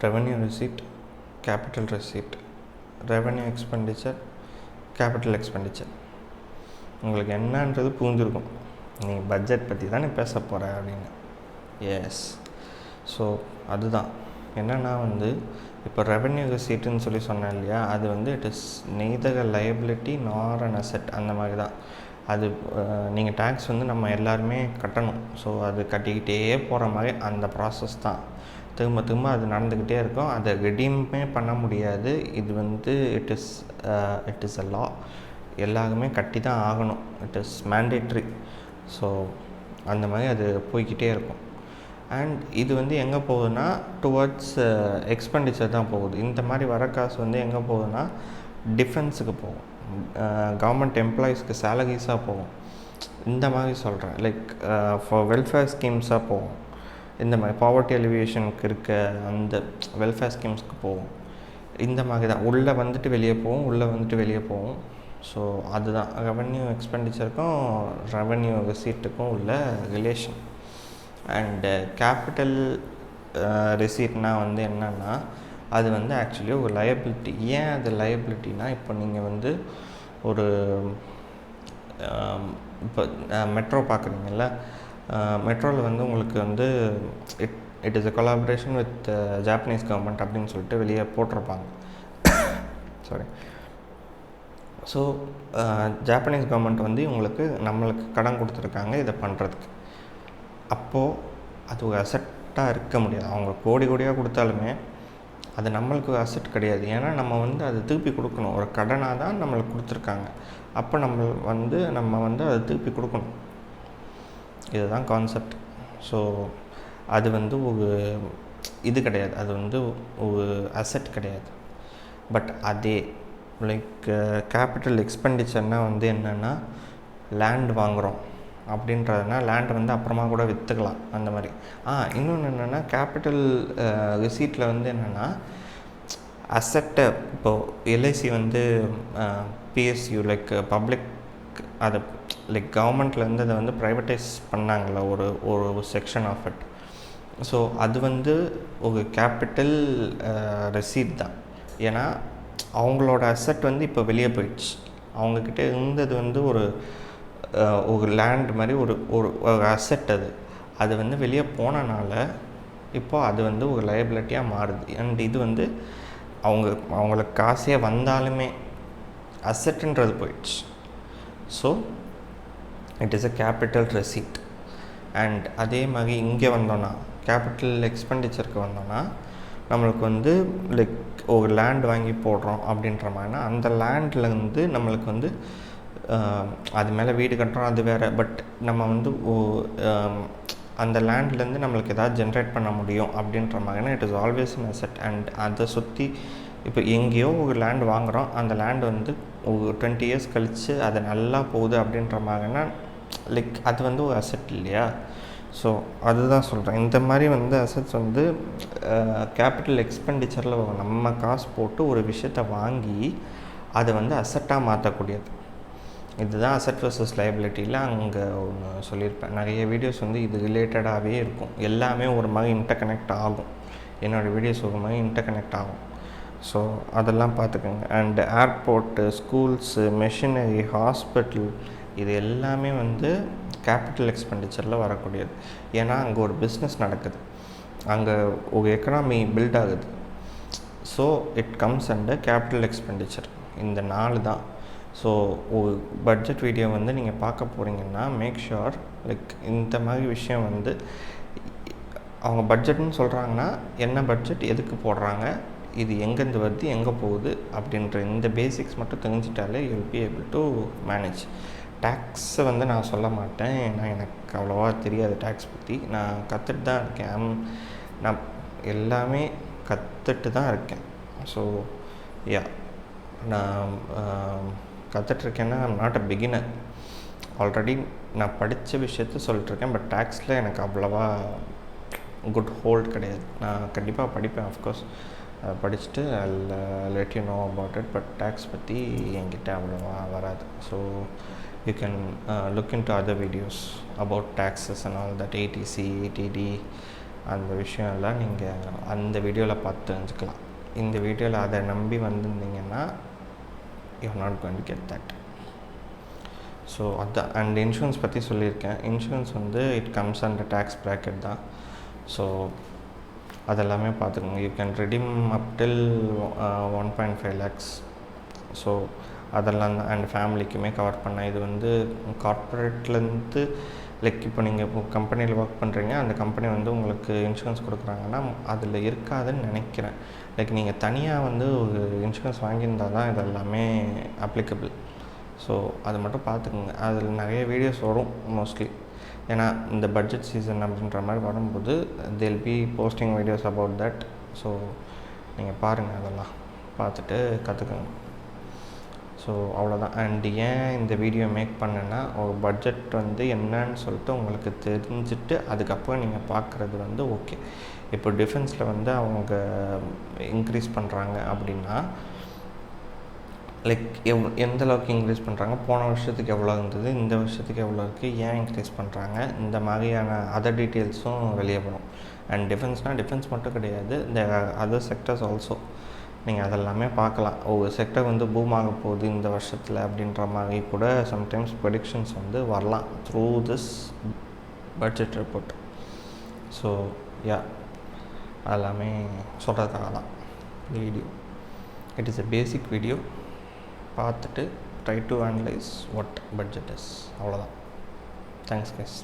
Revenue receipt, capital receipt, revenue expenditure, capital expenditure. உங்களுக்கு என்னன்றது புரிஞ்சிருக்கும். நீ பட்ஜெட் பற்றி தானே பேச போகிற அப்படின்னு. எஸ். ஸோ அதுதான் என்னென்னா இப்போ ரெவென்யூ ரிசீட்டுன்னு சொன்னேன் இல்லையா, அது it is neither a liability நார் அன் அசெட். அந்த மாதிரி தான் அது. நீங்கள் டேக்ஸ் நம்ம எல்லாருமே கட்டணும். ஸோ அது கட்டிக்கிட்டே போகிற மாதிரி அந்த ப்ராசஸ் தான். திரும்ப திரும்ப அது நடந்துக்கிட்டே இருக்கும். அதை ரெடீமே பண்ண முடியாது. இது இட் இஸ் அ லா. எல்லாருமே கட்டி தான் ஆகணும். It is mandatory. ஸோ அந்த மாதிரி அது போய்கிட்டே இருக்கும். அண்ட் இது எங்கே போகுதுன்னா டுவர்ட்ஸ் எக்ஸ்பெண்டிச்சர் தான் போகுது. இந்த மாதிரி வர காசு எங்கே போகுதுன்னா டிஃபென்ஸுக்கு போகும், கவர்மெண்ட் எம்ப்ளாயீஸ்க்கு சேலரிஸாக போகும். இந்த மாதிரி சொல்கிறேன். லைக் ஃபார் வெல்ஃபேர் ஸ்கீம்ஸாக போகும். இந்த மாதிரி பாவர்ட்டி எலிவேஷனுக்கு இருக்க அந்த வெல்ஃபேர் ஸ்கீம்ஸ்க்கு போகும். இந்த மாதிரி தான் உள்ளே வெளியே போகும், வெளியே போகும். ஸோ அதுதான் ரெவென்யூ எக்ஸ்பெண்டிச்சருக்கும் ரெவென்யூ ரிசீட்டுக்கும் உள்ள ரிலேஷன். அண்டு கேபிட்டல் ரிசீட்னால் என்னென்னா அது ஆக்சுவலி ஒரு லயபிலிட்டி. ஏன் அது லயபிலிட்டினா, இப்போ நீங்கள் ஒரு இப்போ மெட்ரோ பார்க்குறீங்கல்ல, மெட்ரோவில் உங்களுக்கு it is a collaboration with Japanese government அப்படின்னு சொல்லிட்டு வெளியே போட்டிருப்பாங்க. சாரி. ஸோ ஜாப்பனீஸ் கவர்மெண்ட் உங்களுக்கு நம்மளுக்கு கடன் கொடுத்துருக்காங்க இதை பண்ணுறதுக்கு. அப்போது அது ஒரு அசெட்டாக இருக்க முடியாது. அவங்க கோடி கோடியாக கொடுத்தாலுமே அது நம்மளுக்கு அசெட் கிடையாது. ஏன்னா நம்ம அதை திருப்பி கொடுக்கணும். ஒரு கடனாக தான் நம்மளுக்கு கொடுத்துருக்காங்க. அப்போ நம்ம அதை திருப்பி கொடுக்கணும். இதுதான் கான்செப்ட். ஸோ அது ஒரு இது கிடையாது. அது ஒரு அசெட் கிடையாது. பட் அதே லைக் கேபிட்டல் எக்ஸ்பெண்டிச்சர்னால் என்னென்னா லேண்ட் வாங்குகிறோம் அப்படின்றதுனா லேண்ட் அப்புறமா கூட விற்றுக்கலாம். அந்த மாதிரி. இன்னொன்று என்னென்னா கேபிட்டல் ரிசீட்டில் என்னென்னா அசெட்டை இப்போது எல்ஐசி பிஎஸ்யூ லைக் பப்ளிக் அதை லைக் கவர்மெண்ட்லேருந்து அதை ப்ரைவேட்டைஸ் பண்ணாங்கள ஒரு செக்ஷன் ஆஃப் இட். ஸோ அது ஒரு கேபிட்டல் ரிசீட் தான். ஏன்னா அவங்களோட அசெட் இப்போ வெளியே போயிடுச்சு. அவங்கக்கிட்ட இருந்தது ஒரு லேண்ட் மாதிரி ஒரு அசெட். அது வெளியே போனனால இப்போது அது ஒரு லயபிலிட்டியாக மாறுது. அண்ட் இது அவங்களுக்கு காசே வந்தாலுமே அசெட்டுன்றது போயிடுச்சு. So it is a capital ரெசீட். And அதே மாதிரி இங்கே வந்தோன்னா கேபிட்டல் எக்ஸ்பெண்டிச்சருக்கு வந்தோன்னா நம்மளுக்கு லைக் ஒரு லேண்ட் வாங்கி போடுறோம் அப்படின்ற மாதிரினா அந்த லேண்ட்லேருந்து நம்மளுக்கு அது மேலே வீடு கட்டுறோம், அது வேறு. பட் நம்ம அந்த லேண்ட்லேருந்து நம்மளுக்கு எதாவது ஜென்ரேட் பண்ண முடியும் அப்படின்ற மாதிரினா it is always an asset. And அதை சுற்றி இப்போ எங்கேயோ ஒரு லேண்ட் வாங்குகிறோம், அந்த லேண்ட் ஒரு 20 years கழித்து அது நல்லா போகுது அப்படின்ற மாதிரினா லைக் அது ஒரு அசெட் இல்லையா. ஸோ அதுதான் சொல்கிறேன். இந்த மாதிரி அசெட்ஸ் கேபிட்டல் எக்ஸ்பெண்டிச்சரில் நம்ம காசு போட்டு ஒரு விஷயத்தை வாங்கி அதை அசெட்டாக மாற்றக்கூடியது. இதுதான் அசெட் வர்சஸ் லைபிலிட்டியில் அங்கே ஒன்று சொல்லியிருப்பேன். நிறைய வீடியோஸ் இது ரிலேட்டடாகவே இருக்கும். எல்லாமே ஒரு மாதிரி இன்டர்கனெக்ட் ஆகும். என்னோடய வீடியோஸ் ஒரு மாதிரி இன்டர்கனெக்ட் ஆகும். ஸோ அதெல்லாம் பார்த்துக்கோங்க. And airport, schools, machinery, hospital, இது எல்லாமே கேபிட்டல் எக்ஸ்பெண்டிச்சரில் வரக்கூடியது. ஏன்னா அங்கே ஒரு பிஸ்னஸ் நடக்குது, அங்கே ஒரு எக்கனாமி பில்ட் ஆகுது. So it comes under capital expenditure. இந்த 4 தான். ஸோ ஒரு பட்ஜெட் வீடியோ நீங்கள் பார்க்க போகிறீங்கன்னா மேக் ஷுர் லைக் இந்த மாதிரி விஷயம் அவங்க பட்ஜெட்னு சொல்கிறாங்கன்னா என்ன பட்ஜெட், எதுக்கு போடுறாங்க, இது எங்கேருந்து வருது, எங்கே போகுது அப்படின்ற இந்த பேசிக்ஸ் மட்டும் தெரிஞ்சிட்டாலே you will be able to manage. டேக்ஸை நான் சொல்ல மாட்டேன், ஏன்னா எனக்கு அவ்வளோவா தெரியாது டேக்ஸ் பற்றி. நான் கற்றுட்டு தான் இருக்கேன். நான் எல்லாமே கற்றுட்டு தான் இருக்கேன். ஸோ யா, நான் கற்றுட்ருக்கேன்னா I'm not a beginner. Already நான் படித்த விஷயத்த சொல்லிட்டுருக்கேன். பட் டேக்ஸில் எனக்கு அவ்வளோவா குட் ஹோல்ட் கிடையாது. நான் கண்டிப்பாக படிப்பேன், ஆஃப்கோர்ஸ் படிச்சுட்டு let you know about it. But tax பற்றி என்கிட்ட அவ்வளோவா வராது. So you can look into other videos about taxes and all that, ATC, ATD அந்த விஷயம் எல்லாம் நீங்கள் அந்த வீடியோவில் பார்த்து தெரிஞ்சுக்கலாம். இந்த வீடியோவில் அதை நம்பி வந்திருந்தீங்கன்னா you not going to get that. So அதுதான். அண்ட் இன்சூரன்ஸ் பற்றி சொல்லியிருக்கேன். இன்சூரன்ஸ் வந்து it comes under tax bracket தான். ஸோ அதெல்லாமே பார்த்துக்கோங்க. You can redeem up till 1.5 lakhs. So அதெல்லாம் தான். அண்ட் ஃபேமிலிக்குமே கவர் பண்ண இது வந்து கார்ப்பரேட்லேருந்து லைக் இப்போ நீங்கள் இப்போ கம்பெனியில் ஒர்க் பண்ணுறீங்க, அந்த கம்பெனி வந்து உங்களுக்கு இன்சூரன்ஸ் கொடுக்குறாங்கன்னா அதில் இருக்காதுன்னு நினைக்கிறேன். லைக் நீங்கள் தனியாக வந்து ஒரு இன்சூரன்ஸ் வாங்கியிருந்தால் தான் இது எல்லாமே அப்ளிகபிள். ஸோ அது மட்டும் பார்த்துக்குங்க. அதில் நிறைய வீடியோஸ் வரும் மோஸ்ட்லி. ஏன்னா இந்த பட்ஜெட் சீசன் அப்படின்ற மாதிரி வரும்போது they'll be posting videos about that. So நீங்கள் பாருங்கள், அதெல்லாம் பார்த்துட்டு கற்றுக்குங்க. ஸோ அவ்வளோதான். அண்ட் ஏன் இந்த வீடியோ மேக் பண்ணேன்னா, ஒரு பட்ஜெட் வந்து என்னன்னு சொல்லிட்டு உங்களுக்கு தெரிஞ்சுட்டு அதுக்கப்புறம் நீங்கள் பார்க்குறது வந்து ஓகே. இப்போ டிஃபென்ஸில் வந்து அவங்க இன்க்ரீஸ் பண்ணுறாங்க அப்படின்னா லைக் எந்த அளவுக்கு இன்க்ரீஸ் பண்ணுறாங்க, போன வருஷத்துக்கு எவ்வளோ இருந்தது, இந்த வருஷத்துக்கு எவ்வளோ இருக்குது, ஏன் இன்க்ரீஸ் பண்ணுறாங்க, இந்த மாதிரியான அதர் டீட்டெயில்ஸும் வெளியே வரும். அண்ட் டிஃபென்ஸ்னால் டிஃபென்ஸ் மட்டும் கிடையாது, இந்த அதர் செக்டர்ஸ் ஆல்சோ நீங்கள் அதெல்லாமே பார்க்கலாம். ஒரு செக்டர் வந்து பூம் ஆக போகுது இந்த வருஷத்தில் அப்படின்ற மாதிரி கூட சம்டைம்ஸ் ப்ரெடிக்ஷன்ஸ் வந்து வரலாம் through this budget report. So yeah, அதெல்லாமே சொல்கிறதுக்காக தான் video. It is a basic video. பார்த்துட்டு try to analyse what budget is. அவ்வளோதான். Thanks guys.